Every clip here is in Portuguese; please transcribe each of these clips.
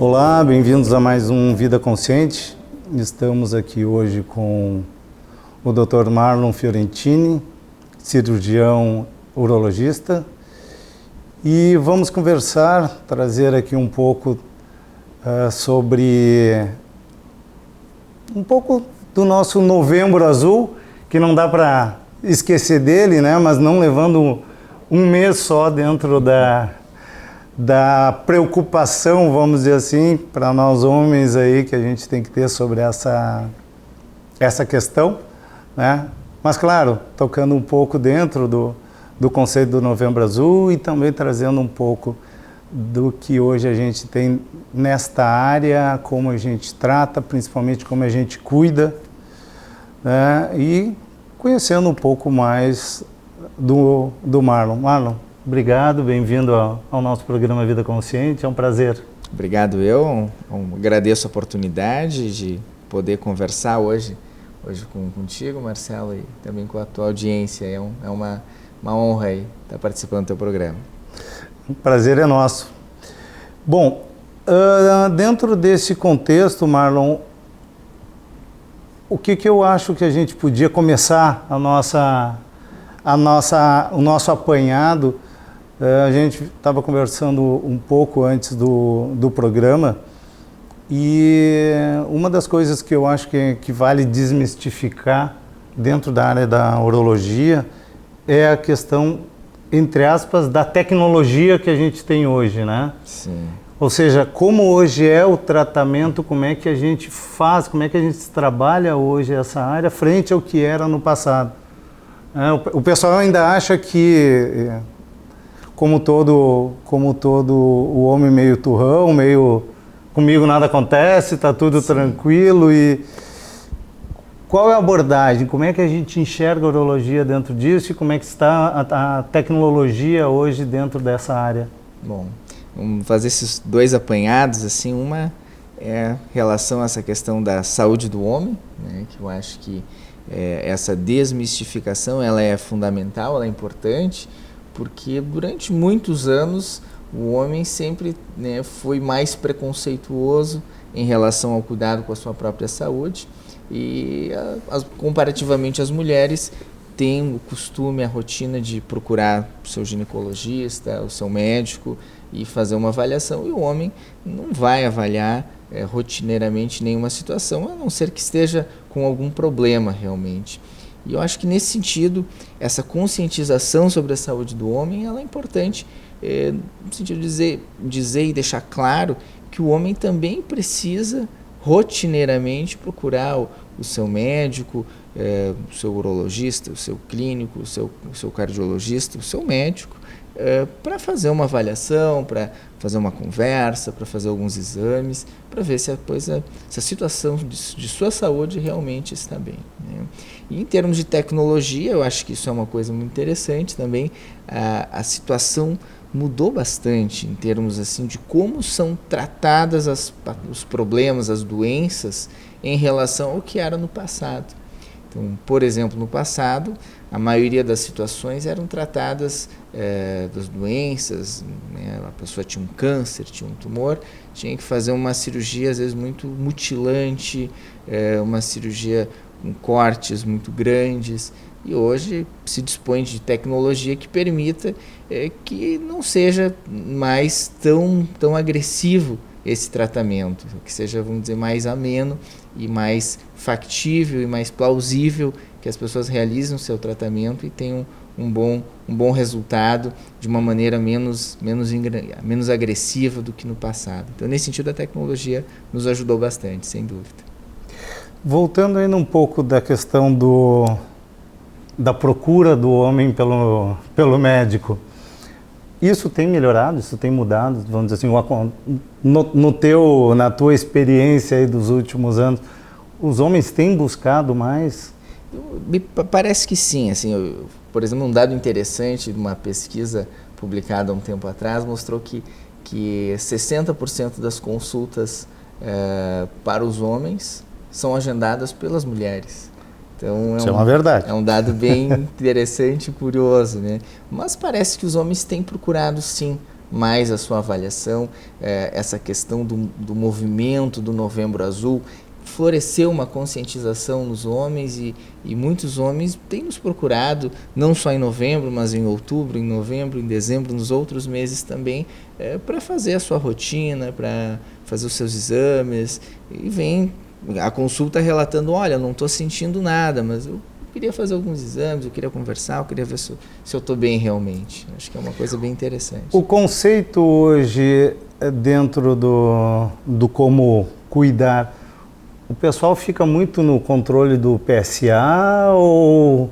Olá, bem-vindos a mais um Vida Consciente. Estamos aqui hoje com o Dr. Marlon Fiorentini, cirurgião urologista, e vamos conversar, trazer aqui um pouco sobre um pouco do nosso Novembro Azul, que não dá para esquecer dele, né? Mas não levando um mês só dentro da preocupação, vamos dizer assim, para nós homens aí, que a gente tem que ter sobre essa questão, né? Mas claro, tocando um pouco dentro do conceito do Novembro Azul e também trazendo um pouco do que hoje a gente tem nesta área, como a gente trata, principalmente como a gente cuida, né? E conhecendo um pouco mais do Marlon. Marlon, obrigado, bem-vindo ao nosso programa Vida Consciente, é um prazer. Obrigado, eu agradeço a oportunidade de poder conversar hoje contigo, Marcelo, e também com a tua audiência. É uma honra aí estar participando do teu programa. O prazer é nosso. Bom, dentro desse contexto, Marlon, o que eu acho que a gente podia começar o nosso apanhado? A gente estava conversando um pouco antes do programa, e uma das coisas que eu acho que vale desmistificar dentro da área da urologia é a questão, entre aspas, da tecnologia que a gente tem hoje, né? Sim. Ou seja, como hoje é o tratamento, como é que a gente faz, como é que a gente trabalha hoje essa área frente ao que era no passado. O pessoal ainda acha que, como todo o homem meio turrão, meio comigo nada acontece, está tudo tranquilo. E qual é a abordagem? Como é que a gente enxerga a urologia dentro disso e como é que está a tecnologia hoje dentro dessa área? Bom, vamos fazer esses dois apanhados, assim. Uma é em relação a essa questão da saúde do homem, né, que eu acho que essa desmistificação ela é fundamental, ela é importante, porque durante muitos anos o homem sempre, né, foi mais preconceituoso em relação ao cuidado com a sua própria saúde, e comparativamente as mulheres têm o costume, a rotina de procurar o seu ginecologista, o seu médico e fazer uma avaliação, e o homem não vai avaliar rotineiramente nenhuma situação, a não ser que esteja com algum problema realmente. E eu acho que nesse sentido, essa conscientização sobre a saúde do homem ela é importante, no sentido de dizer e deixar claro que o homem também precisa rotineiramente procurar o seu médico, o seu urologista, o seu clínico, o seu cardiologista, o seu médico, para fazer uma avaliação, para fazer uma conversa, para fazer alguns exames, para ver se a situação de sua saúde realmente está bem, né? E em termos de tecnologia, eu acho que isso é uma coisa muito interessante também. A situação mudou bastante em termos assim de como são tratadas os problemas, as doenças em relação ao que era no passado. Então, por exemplo, no passado, a maioria das situações eram tratadas das doenças, né? A pessoa tinha um câncer, tinha um tumor, tinha que fazer uma cirurgia às vezes muito mutilante, uma cirurgia com cortes muito grandes, e hoje se dispõe de tecnologia que permita que não seja mais tão agressivo esse tratamento, que seja, vamos dizer, mais ameno e mais factível e mais plausível, que as pessoas realizem o seu tratamento e tenham um bom resultado de uma maneira menos agressiva do que no passado. Então, nesse sentido, a tecnologia nos ajudou bastante, sem dúvida. Voltando ainda um pouco da questão da procura do homem pelo médico, isso tem melhorado, isso tem mudado, vamos dizer assim, na tua experiência aí dos últimos anos, os homens têm buscado mais? Me parece que sim. Assim, por exemplo, um dado interessante de uma pesquisa publicada há um tempo atrás mostrou que 60% das consultas para os homens são agendadas pelas mulheres. Então, isso é uma verdade. É um dado bem interessante e curioso, né? Mas parece que os homens têm procurado, sim, mais a sua avaliação, essa questão do movimento do Novembro Azul, floresceu uma conscientização nos homens e muitos homens têm nos procurado, não só em novembro, mas em outubro, em novembro, em dezembro, nos outros meses também, para fazer a sua rotina, para fazer os seus exames, e vem a consulta relatando, olha, não estou sentindo nada, mas eu queria fazer alguns exames, eu queria conversar, eu queria ver se eu estou bem realmente. Acho que é uma coisa bem interessante. O conceito hoje, dentro do como cuidar, o pessoal fica muito no controle do PSA ou...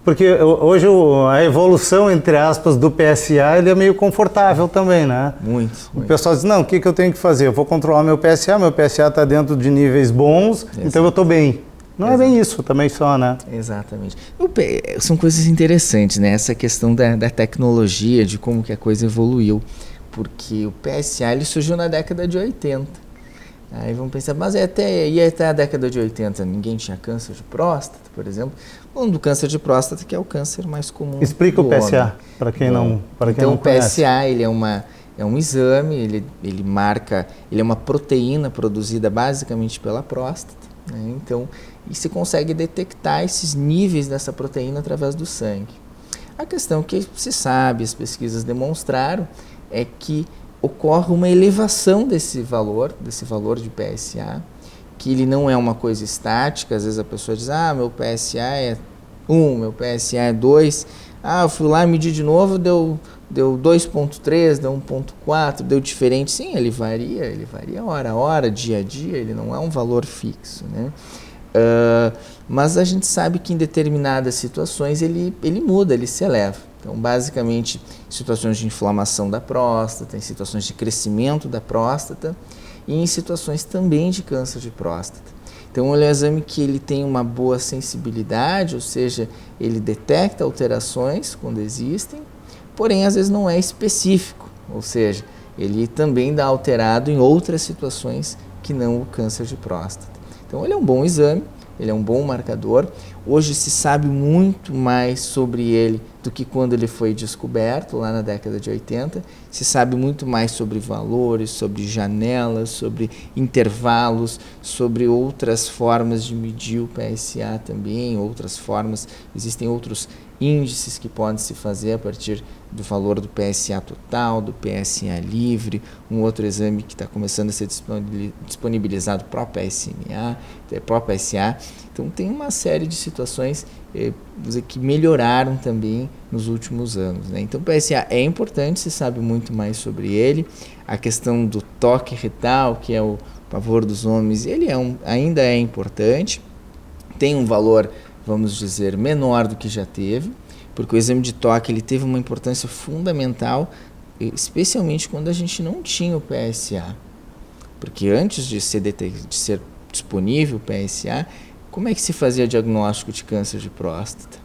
Porque hoje a evolução, entre aspas, do PSA, ele é meio confortável também, né? Muito. O pessoal diz, não, o que eu tenho que fazer? Eu vou controlar meu PSA está dentro de níveis bons, exatamente. Então eu estou bem. Não é bem isso também só, né? Exatamente. São coisas interessantes, né? Essa questão da tecnologia, de como que a coisa evoluiu. Porque o PSA ele surgiu na década de 80. Aí vamos pensar, mas ia até a década de 80, ninguém tinha câncer de próstata, por exemplo. Falando do câncer de próstata, que é o câncer mais comum. Explica o PSA, para quem não conhece. Então o PSA ele é um exame, ele marca, ele é uma proteína produzida basicamente pela próstata, né? Então, e se consegue detectar esses níveis dessa proteína através do sangue. A questão que se sabe, as pesquisas demonstraram, é que ocorre uma elevação desse valor de PSA, que ele não é uma coisa estática. Às vezes a pessoa diz, meu PSA é 1, meu PSA é 2, eu fui lá medir de novo, deu 2.3, deu 1.4, deu diferente. Sim, ele varia hora a hora, dia a dia, ele não é um valor fixo, né? Mas a gente sabe que em determinadas situações ele muda, ele se eleva. Então, basicamente, em situações de inflamação da próstata, em situações de crescimento da próstata e em situações também de câncer de próstata. Então, ele é um exame que ele tem uma boa sensibilidade, ou seja, ele detecta alterações quando existem, porém, às vezes não é específico, ou seja, ele também dá alterado em outras situações que não o câncer de próstata. Então, ele é um bom exame, ele é um bom marcador. Hoje se sabe muito mais sobre ele do que quando ele foi descoberto, lá na década de 80. Se sabe muito mais sobre valores, sobre janelas, sobre intervalos, sobre outras formas de medir o PSA também, outras formas. Existem outros índices que podem se fazer a partir do valor do PSA total, do PSA livre, um outro exame que está começando a ser disponibilizado para o PSMA, para o PSA. Então tem uma série de situações que melhoraram também nos últimos anos, né? Então o PSA é importante, se sabe muito mais sobre ele. A questão do toque retal, que é o pavor dos homens, ele ainda é importante, tem um valor, vamos dizer, menor do que já teve, porque o exame de toque ele teve uma importância fundamental, especialmente quando a gente não tinha o PSA. Porque antes de ser disponível o PSA, como é que se fazia diagnóstico de câncer de próstata?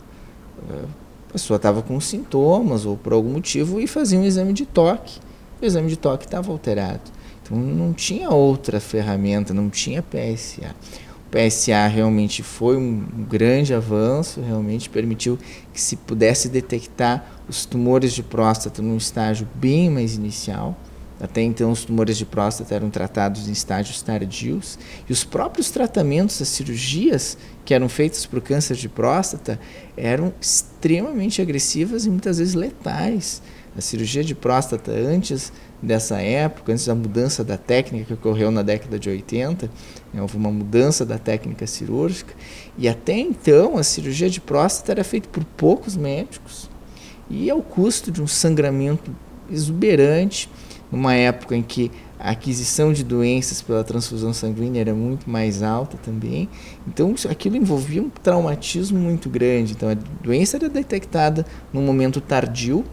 A pessoa estava com sintomas ou por algum motivo e fazia um exame de toque. O exame de toque estava alterado. Então não tinha outra ferramenta, não tinha PSA. O PSA realmente foi um grande avanço, realmente permitiu que se pudesse detectar os tumores de próstata num estágio bem mais inicial. Até então os tumores de próstata eram tratados em estágios tardios e os próprios tratamentos, as cirurgias que eram feitas para o câncer de próstata eram extremamente agressivas e muitas vezes letais. A cirurgia de próstata antes dessa época, antes da mudança da técnica que ocorreu na década de 80, houve uma mudança da técnica cirúrgica e até então a cirurgia de próstata era feita por poucos médicos e ao custo de um sangramento exuberante, numa época em que a aquisição de doenças pela transfusão sanguínea era muito mais alta também. Então, aquilo envolvia um traumatismo muito grande. Então, a doença era detectada num momento tardio,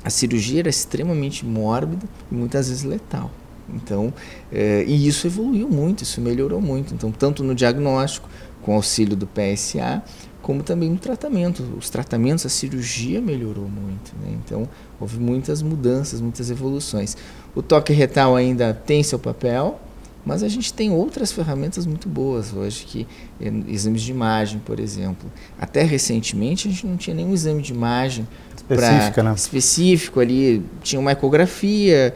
a cirurgia era extremamente mórbida e muitas vezes letal. Então, e isso evoluiu muito, isso melhorou muito. Então, tanto no diagnóstico, com auxílio do PSA, como também no tratamento. Os tratamentos, a cirurgia melhorou muito, né? Então, houve muitas mudanças, muitas evoluções. O toque retal ainda tem seu papel, Mas a gente tem outras ferramentas muito boas hoje, que exames de imagem, por exemplo. Até recentemente a gente não tinha nenhum exame de imagem específico ali. Tinha uma ecografia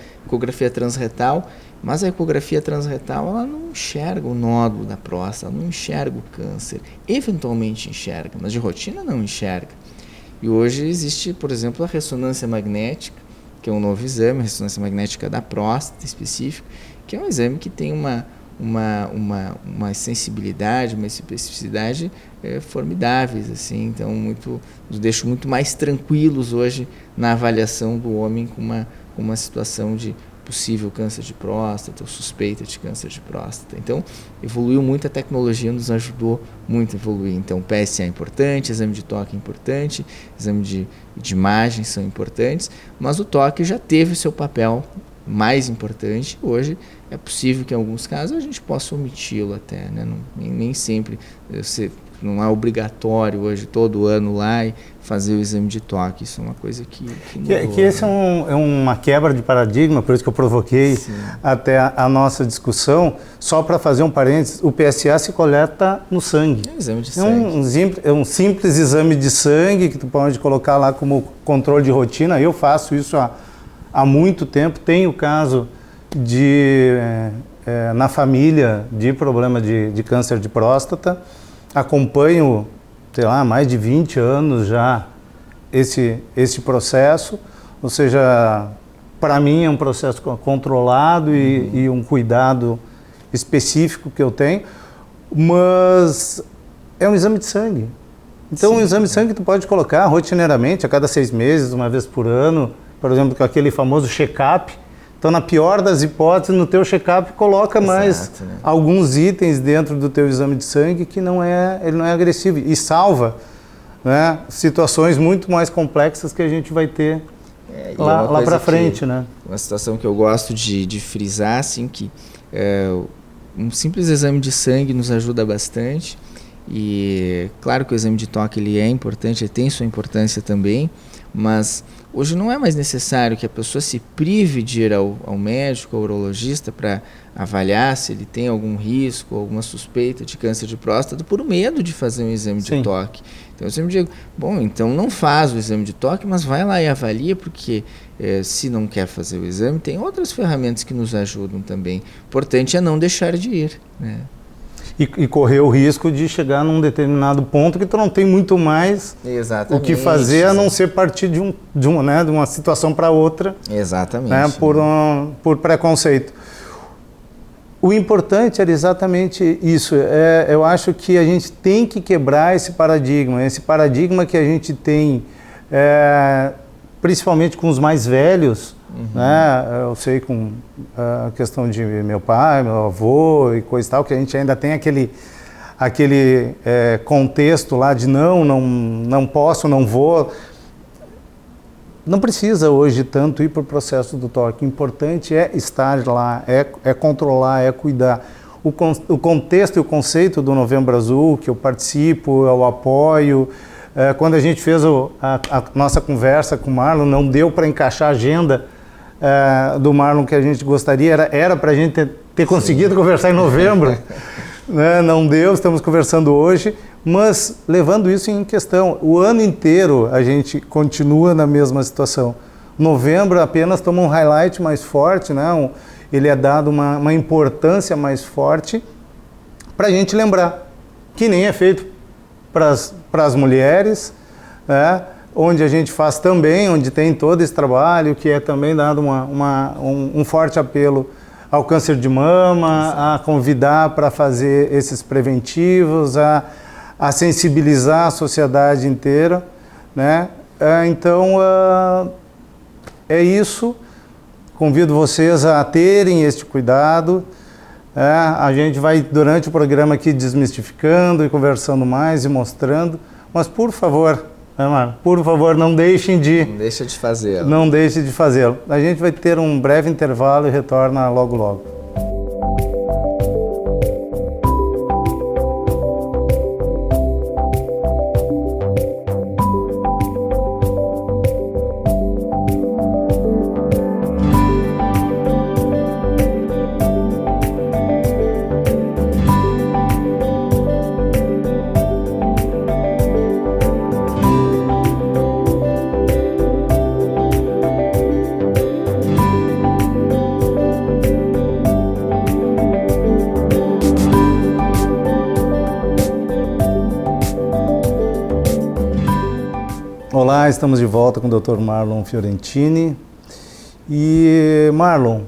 transretal, mas a ecografia transretal ela não enxerga o nódulo da próstata, ela não enxerga o câncer. Eventualmente enxerga, mas de rotina não enxerga. E hoje existe, por exemplo, a ressonância magnética, que é um novo exame, a ressonância magnética da próstata específico, que é um exame que tem uma sensibilidade, uma especificidade formidáveis, assim, então nos deixa muito mais tranquilos hoje na avaliação do homem com uma situação de possível câncer de próstata ou suspeita de câncer de próstata. Então, evoluiu muito, a tecnologia nos ajudou muito a evoluir. Então, PSA é importante, exame de toque é importante, exame de imagem são importantes, mas o toque já teve o seu papel mais importante. Hoje é possível que em alguns casos a gente possa omiti-lo até, né? Nem sempre, não é obrigatório hoje todo ano lá e fazer o exame de toque. Isso é uma coisa que mudou, que esse é uma quebra de paradigma, por isso que eu provoquei até a nossa discussão. Só para fazer um parênteses, o PSA se coleta no sangue. É um exame de sangue. É um simples exame de sangue que tu pode colocar lá como controle de rotina. Eu faço isso há muito tempo. Tenho caso na família de problema de câncer de próstata. Acompanho, sei lá, mais de 20 anos já esse processo, ou seja, para mim é um processo controlado e um cuidado específico que eu tenho, mas é um exame de sangue. Então, um exame de sangue tu pode colocar rotineiramente, a cada 6 meses, uma vez por ano, por exemplo, com aquele famoso check-up. Então, na pior das hipóteses, no teu check-up, coloca mais alguns itens dentro do teu exame de sangue que ele não é agressivo e salva, né, situações muito mais complexas que a gente vai ter lá para frente, né? Uma situação que eu gosto de frisar, assim, que um simples exame de sangue nos ajuda bastante. E claro que o exame de toque ele é importante, ele tem sua importância também, mas hoje não é mais necessário que a pessoa se prive de ir ao médico, ao urologista, para avaliar se ele tem algum risco, alguma suspeita de câncer de próstata, por medo de fazer um exame de toque. Então eu sempre digo, bom, então não faz o exame de toque, mas vai lá e avalia, porque se não quer fazer o exame, tem outras ferramentas que nos ajudam também. O importante é não deixar de ir, né? E correr o risco de chegar num determinado ponto que tu não tem muito mais o que fazer, a não ser partir de uma situação para outra. Exatamente. Né, por preconceito. O importante era exatamente isso. Eu acho que a gente tem que quebrar esse paradigma que a gente tem, principalmente com os mais velhos. Né? Eu sei com a questão de meu pai, meu avô e coisa e tal, que a gente ainda tem aquele contexto lá de não posso, não vou. Não precisa hoje tanto ir para o processo do toque. O importante é estar lá, é controlar, é cuidar. O contexto e o conceito do Novembro Azul, que eu participo, eu apoio. Quando a gente fez a nossa conversa com o Marlon, não deu para encaixar a agenda do Marlon que a gente gostaria, era para a gente ter conseguido conversar em novembro, né? Não deu, estamos conversando hoje, mas levando isso em questão, o ano inteiro a gente continua na mesma situação. Novembro apenas toma um highlight mais forte, né? Ele é dado uma importância mais forte para a gente lembrar, que nem é feito para as mulheres, né? Onde a gente faz também, onde tem todo esse trabalho, que é também dado um forte apelo ao câncer de mama, a convidar para fazer esses preventivos, a sensibilizar a sociedade inteira, né? Então, é isso. Convido vocês a terem este cuidado. A gente vai, durante o programa aqui, desmistificando e conversando mais e mostrando, mas, por favor, por favor, não deixem de... Não deixe de fazê-lo. Não deixe de fazê-lo. A gente vai ter um breve intervalo e retorna logo, logo. estamos de volta com o Dr. Marlon Fiorentini. E, Marlon,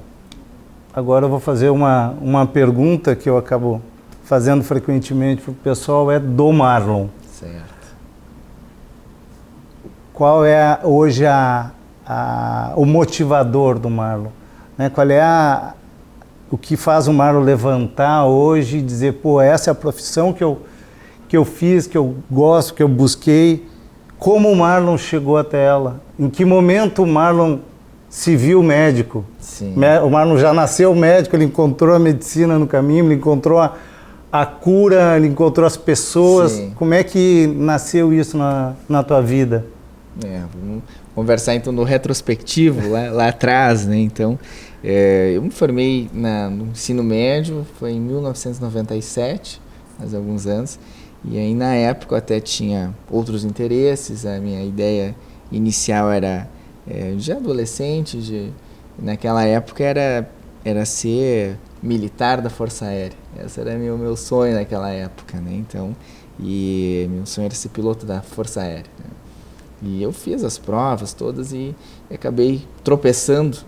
agora eu vou fazer uma pergunta que eu acabo fazendo frequentemente para o pessoal, é do Marlon. Certo. Qual é hoje o motivador do Marlon? Né? Qual é o que faz o Marlon levantar hoje e dizer, pô, essa é a profissão que eu fiz, que eu gosto, que eu busquei. Como o Marlon chegou até ela? Em que momento o Marlon se viu médico? Sim. O Marlon já nasceu médico, ele encontrou a medicina no caminho, ele encontrou a cura, ele encontrou as pessoas. Sim. Como é que nasceu isso na tua vida? Vamos conversar então no retrospectivo, lá atrás, né? Então, eu me formei no ensino médio, foi em 1997, faz alguns anos, e aí na época eu até tinha outros interesses. A minha ideia inicial era, de adolescente, naquela época era ser militar da Força Aérea. Esse era meu sonho naquela época, né? Então, e meu sonho era ser piloto da Força Aérea, né? E eu fiz as provas todas e acabei tropeçando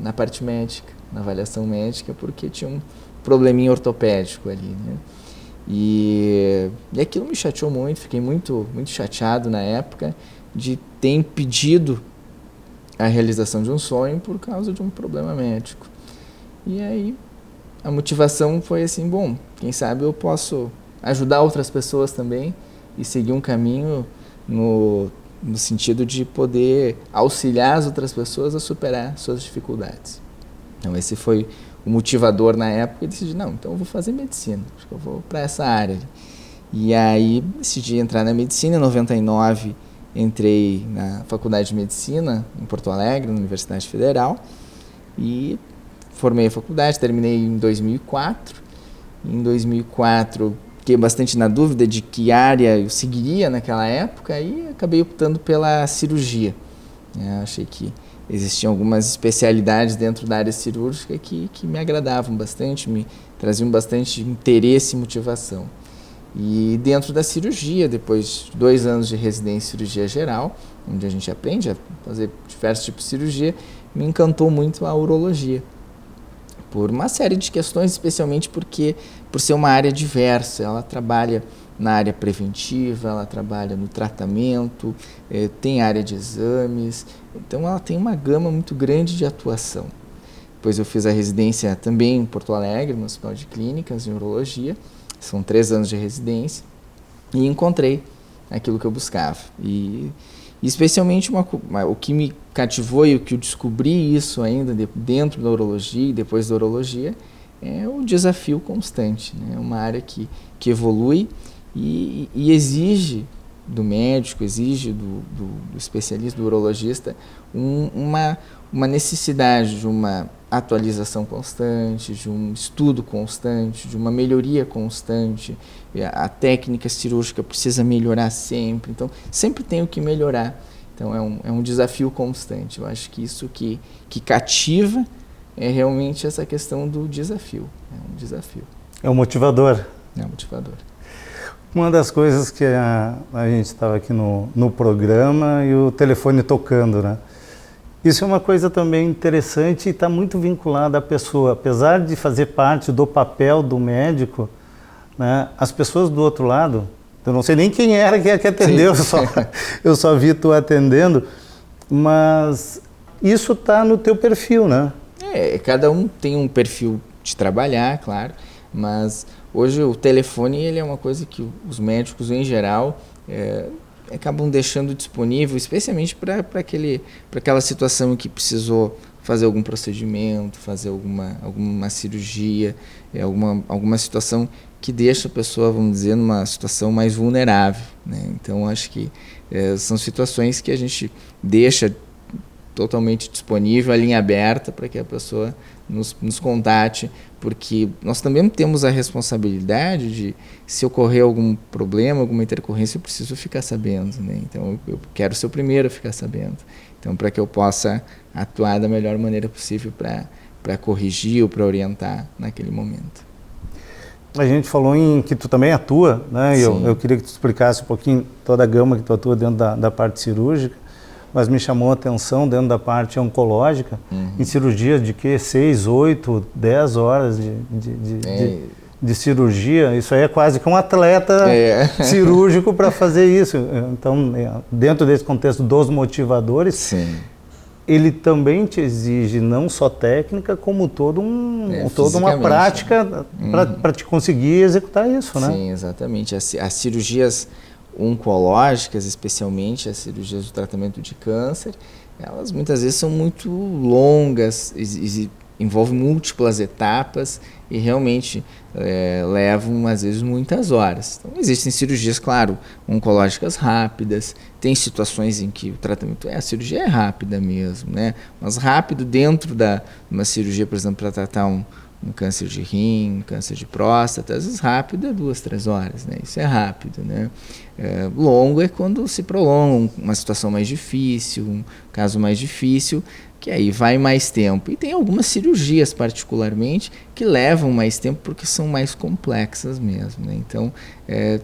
na parte médica, na avaliação médica, porque tinha um probleminha ortopédico ali, né? E aquilo me chateou muito, fiquei muito, muito chateado na época de ter impedido a realização de um sonho por causa de um problema médico. E aí a motivação foi assim, bom, quem sabe eu posso ajudar outras pessoas também e seguir um caminho no sentido de poder auxiliar as outras pessoas a superar suas dificuldades. Então esse foi o motivador na época, e decidi, não, então eu vou fazer medicina, acho que eu vou para essa área. E aí decidi entrar na medicina. Em 99 entrei na Faculdade de Medicina em Porto Alegre, na Universidade Federal, e formei a faculdade, terminei em 2004. Em 2004 fiquei bastante na dúvida de que área eu seguiria naquela época e acabei optando pela cirurgia. Achei que existiam algumas especialidades dentro da área cirúrgica que me agradavam bastante, me traziam bastante interesse e motivação. E dentro da cirurgia, depois de 2 anos de residência em cirurgia geral, onde a gente aprende a fazer diversos tipos de cirurgia, me encantou muito a urologia, por uma série de questões, especialmente por ser uma área diversa. Ela trabalha na área preventiva, ela trabalha no tratamento, tem área de exames, então ela tem uma gama muito grande de atuação. Depois eu fiz a residência também em Porto Alegre, no Hospital de Clínicas, em urologia, são 3 anos de residência, e encontrei aquilo que eu buscava. E especialmente o que me cativou e o que eu descobri isso ainda dentro da urologia e depois da urologia é o desafio constante, né? É uma área que evolui e exige do médico, exige do especialista, do urologista, uma necessidade de uma atualização constante, de um estudo constante, de uma melhoria constante. A técnica cirúrgica precisa melhorar sempre, então sempre tem o que melhorar. Então é um desafio constante. Eu acho que isso que cativa é realmente essa questão do desafio. É um desafio. É um motivador. É um motivador. Uma das coisas que a gente estava aqui no programa e o telefone tocando, né? Isso é uma coisa também interessante e está muito vinculada à pessoa. Apesar de fazer parte do papel do médico, né, as pessoas do outro lado, eu não sei nem quem era que atendeu, eu só vi tu atendendo, mas isso está no teu perfil, né? Cada um tem um perfil de trabalhar, claro, mas hoje o telefone ele é uma coisa que os médicos em geral acabam deixando disponível, especialmente para aquela situação em que precisou fazer algum procedimento, fazer alguma cirurgia, alguma situação que deixa a pessoa, vamos dizer, numa situação mais vulnerável, né? Então, acho que são situações que a gente deixa totalmente disponível, a linha aberta para que a pessoa nos contate, porque nós também temos a responsabilidade de, se ocorrer algum problema, alguma intercorrência, eu preciso ficar sabendo, né? Então eu quero ser o primeiro a ficar sabendo, então para que eu possa atuar da melhor maneira possível para corrigir ou para orientar naquele momento. a gente falou em que tu também atua, né? E eu queria que tu explicasse um pouquinho toda a gama que tu atua dentro da parte cirúrgica, mas me chamou a atenção dentro da parte oncológica, em cirurgia de que 6, 8, 10 horas de cirurgia. Isso aí é quase que um atleta cirúrgico para fazer isso. Então, dentro desse contexto dos motivadores, Sim. ele também te exige não só técnica, como toda uma prática para te conseguir executar isso, né? Sim, exatamente. As cirurgias oncológicas, especialmente as cirurgias do tratamento de câncer, elas muitas vezes são muito longas, envolvem múltiplas etapas e realmente levam, às vezes, muitas horas. Então, existem cirurgias, claro, oncológicas rápidas, tem situações em que o tratamento, a cirurgia é rápida mesmo, né? Mas rápido dentro de uma cirurgia, por exemplo, para tratar um câncer de rim, um câncer de próstata, às vezes rápido é 2, 3 horas, né? Isso é rápido, né? Longo é quando se prolonga uma situação mais difícil, um caso mais difícil, que aí vai mais tempo. E tem algumas cirurgias, particularmente, que levam mais tempo porque são mais complexas mesmo, né? Então,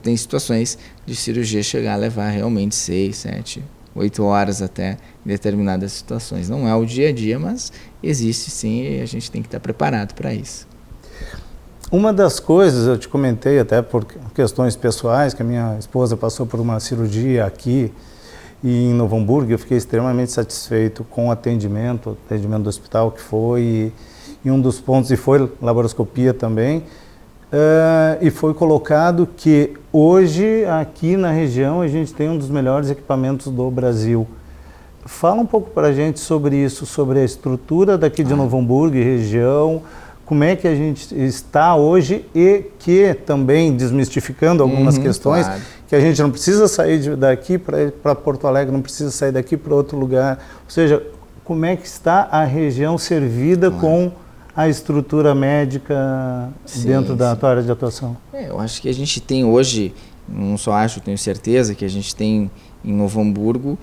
tem situações de cirurgia chegar a levar realmente 6, 7, 8 horas até em determinadas situações. Não é o dia a dia, mas existe sim e a gente tem que estar preparado para isso. Uma das coisas, eu te comentei até por questões pessoais, que a minha esposa passou por uma cirurgia aqui em Novo Hamburgo, eu fiquei extremamente satisfeito com o atendimento do hospital que foi, e um dos pontos, e foi laparoscopia também, e foi colocado que hoje aqui na região a gente tem um dos melhores equipamentos do Brasil. Fala um pouco para a gente sobre isso, sobre a estrutura daqui de Novo Hamburgo e região, como é que a gente está hoje e que também desmistificando algumas questões, claro, que a gente não precisa sair daqui para Porto Alegre, não precisa sair daqui para outro lugar. Ou seja, como é que está a região servida com a estrutura médica dentro da tua área de atuação? Eu acho que a gente tem hoje, não só acho, tenho certeza que a gente tem em Novo Hamburgo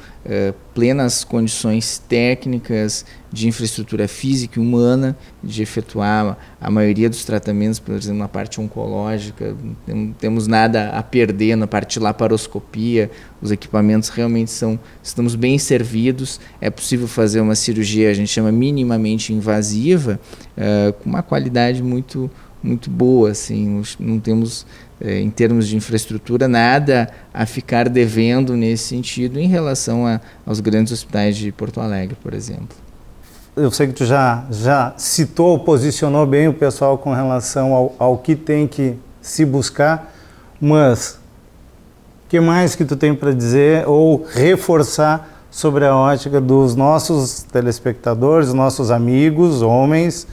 plenas condições técnicas de infraestrutura física e humana de efetuar a maioria dos tratamentos, por exemplo, na parte oncológica. Não temos nada a perder na parte de laparoscopia, os equipamentos realmente estamos bem servidos, é possível fazer uma cirurgia, a gente chama minimamente invasiva, com uma qualidade muito, muito boa, assim, não temos, em termos de infraestrutura, nada a ficar devendo nesse sentido em relação aos grandes hospitais de Porto Alegre, por exemplo. Eu sei que tu já citou, posicionou bem o pessoal com relação ao que tem que se buscar, mas o que mais que tu tem para dizer ou reforçar sobre a ótica dos nossos telespectadores, nossos amigos, homens,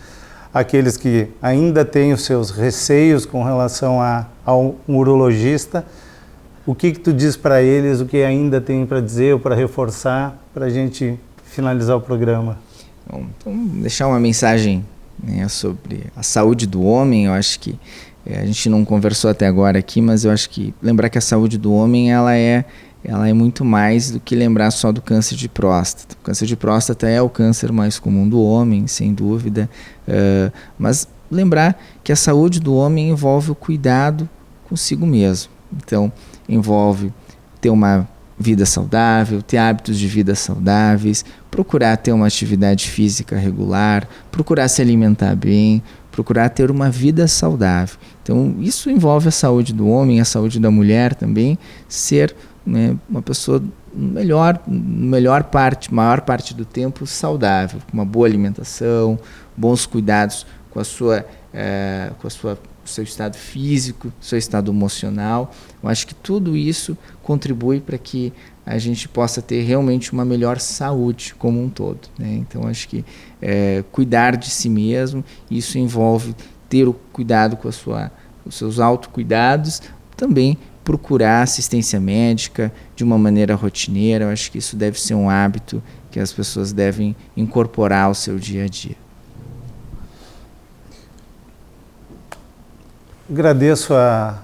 aqueles que ainda têm os seus receios com relação ao urologista? O que tu diz para eles, o que ainda tem para dizer ou para reforçar para a gente finalizar o programa? Bom, então, deixar uma mensagem, né, sobre a saúde do homem. Eu acho que a gente não conversou até agora aqui, mas eu acho que lembrar que a saúde do homem ela é muito mais do que lembrar só do câncer de próstata. O câncer de próstata é o câncer mais comum do homem, sem dúvida, mas lembrar que a saúde do homem envolve o cuidado consigo mesmo. Então, envolve ter uma vida saudável, ter hábitos de vida saudáveis, procurar ter uma atividade física regular, procurar se alimentar bem, procurar ter uma vida saudável. Então, isso envolve a saúde do homem, a saúde da mulher também, ser, né, uma pessoa maior parte do tempo saudável, com uma boa alimentação, bons cuidados com seu estado físico, seu estado emocional. Eu acho que tudo isso contribui para que a gente possa ter realmente uma melhor saúde como um todo, né? Então, acho que cuidar de si mesmo, isso envolve ter o cuidado com os seus autocuidados, também procurar assistência médica de uma maneira rotineira. Eu acho que isso deve ser um hábito que as pessoas devem incorporar ao seu dia a dia. Agradeço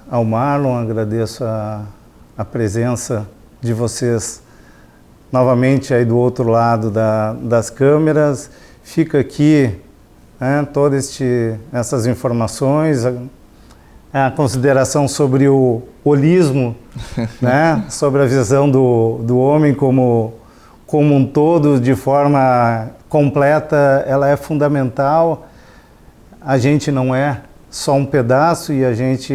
ao Marlon, agradeço a presença de vocês novamente aí do outro lado das câmeras. Fica aqui, né, todas essas informações. a consideração sobre o holismo, né? Sobre a visão do homem como um todo, de forma completa, ela é fundamental. A gente não é só um pedaço e a gente...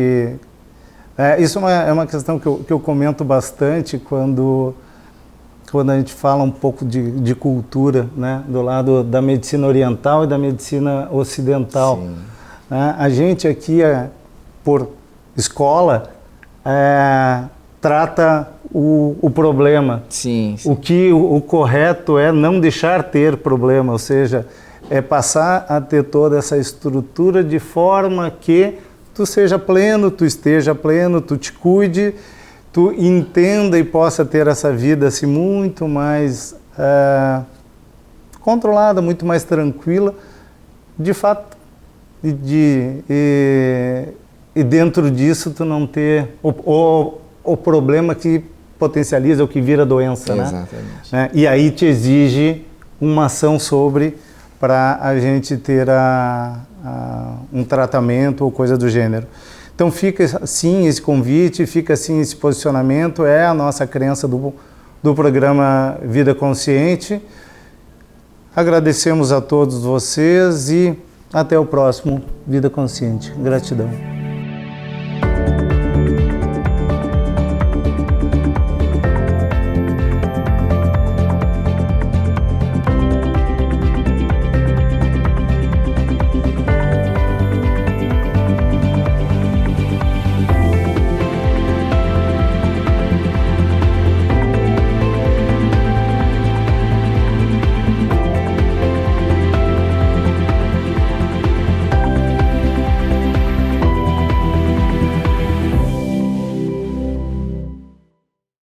isso é uma questão que eu comento bastante quando a gente fala um pouco de cultura, né? Do lado da medicina oriental e da medicina ocidental. Sim. A gente aqui, por escola, trata o problema. Sim, sim. O correto é não deixar ter problema, ou seja, é passar a ter toda essa estrutura de forma que tu seja pleno, tu esteja pleno, tu te cuide, tu entenda e possa ter essa vida assim muito mais controlada, muito mais tranquila, de fato, e dentro disso tu não ter o problema que potencializa, o que vira doença, exatamente, né? E aí te exige uma ação para a gente ter um tratamento ou coisa do gênero. Então fica assim esse convite, fica assim esse posicionamento, é a nossa crença do programa Vida Consciente. Agradecemos a todos vocês e até o próximo Vida Consciente. Gratidão.